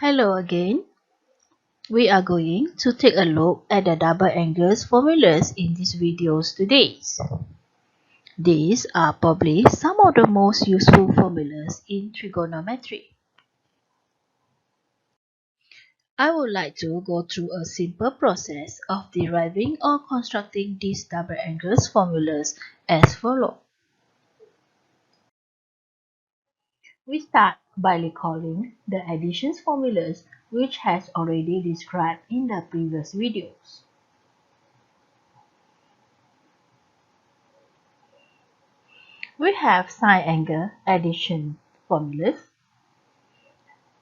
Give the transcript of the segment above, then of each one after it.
Hello again. We are going to take a look at the double angles formulas in these videos today. These are probably some of the most useful formulas in trigonometry. I would like to go through a simple process of deriving or constructing these double angles formulas as follows. We start by recalling the additions formulas which has already described in the previous videos. We have sine angle addition formulas,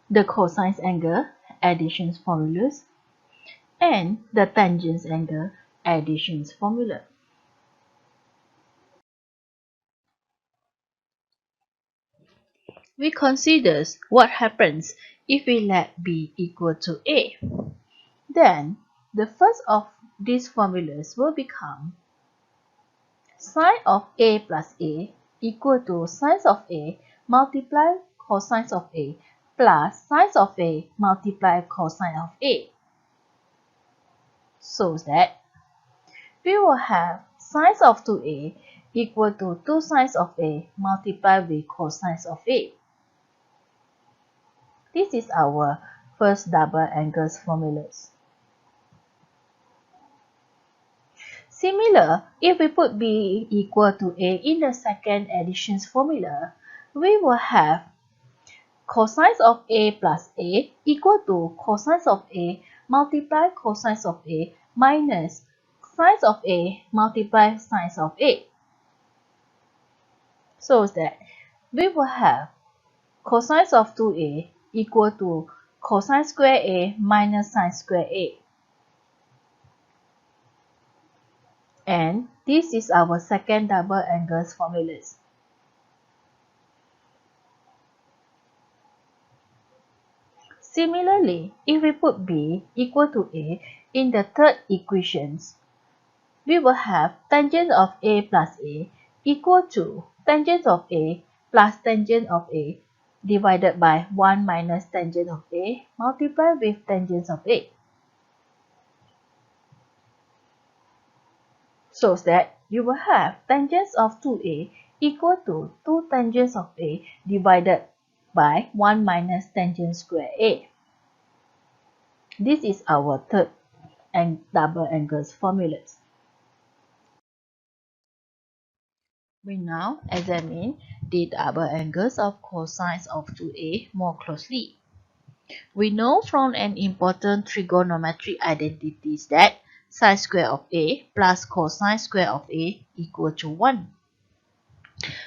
the cosine angle addition formulas, and the tangent angle addition formula. We consider what happens if we let b equal to a. Then, the first of these formulas will become sine of a plus a equal to sine of a multiply cosine of a plus sine of a multiply cosine of a. So that we will have sine of 2a equal to 2 sine of a multiplied with cosine of a. This is our first double angles formulas. Similar, if we put b equal to a in the second addition formula, we will have cosine of a plus a equal to cosine of a multiply cosine of a minus sine of a multiply sine of a. So that we will have cosine of 2a equal to cosine square a minus sine square a. And this is our second double angles formulas. Similarly, if we put b equal to a in the third equations, we will have tangent of a plus a equal to tangent of a plus tangent of a divided by 1 minus tangent of a multiplied with tangent of a. So that you will have tangents of 2a equal to 2 tangents of a divided by 1 minus tangent square a. This is our third and double angles formulas. We now examine the double angles of cosines of 2a more closely. We know from an important trigonometric identities that sine square of a plus cosine square of a equal to 1.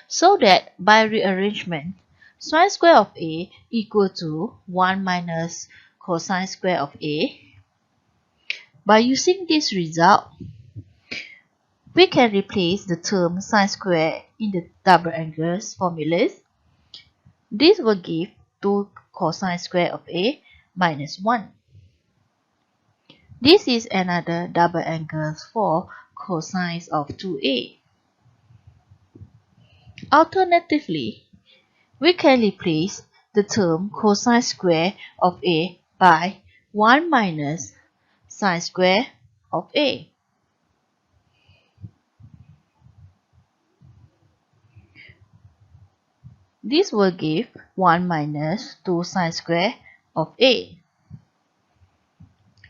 So that by rearrangement, sine square of a equal to 1 minus cosine square of a. By using this result, we can replace the term sine square in the double angles formulas. This will give 2 cosine square of a minus 1. This is another double angle for cosines of 2a. Alternatively, we can replace the term cosine square of a by 1 minus sine square of a. This will give 1 minus 2 sine square of a.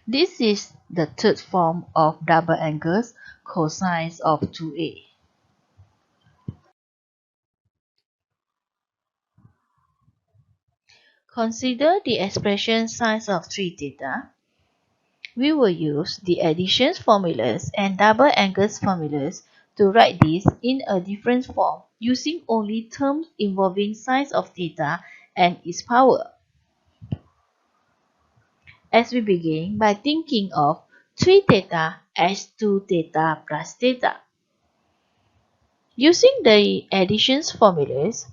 This is the third form of double angles cosines of 2a. Consider the expression sine of 3 theta. We will use the additions formulas and double angles formulas to write this in a different form using only terms involving sine of theta and its power. As we begin by thinking of 3 theta as 2 theta plus theta. Using the additions formulas,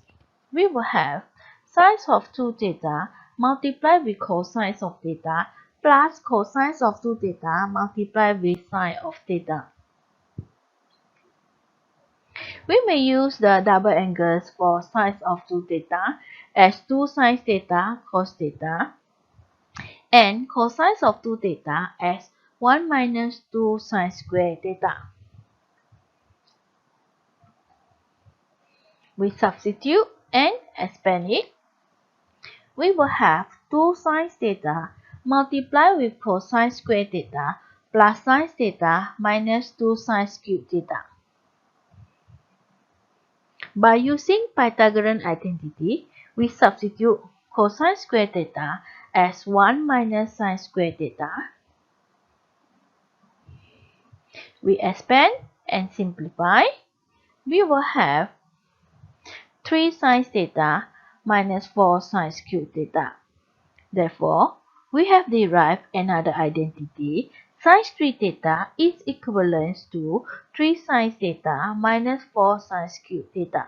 we will have sine of 2 theta multiplied with cosine of theta plus cosine of 2 theta multiplied with sine of theta. We may use the double angles for sine of 2 theta as 2 sine theta cos theta and cosine of 2 theta as 1 minus 2 sine square theta. We substitute and expand it. We will have 2 sine theta multiplied with cosine square theta plus sine theta minus 2 sine cube theta. By using Pythagorean identity, we substitute cosine square theta as 1 minus sine square theta. We expand and simplify. We will have 3 sine theta minus 4 sine cube theta. Therefore, we have derived another identity. Sine 3 theta is equivalent to 3 sine theta minus 4 sine cube theta.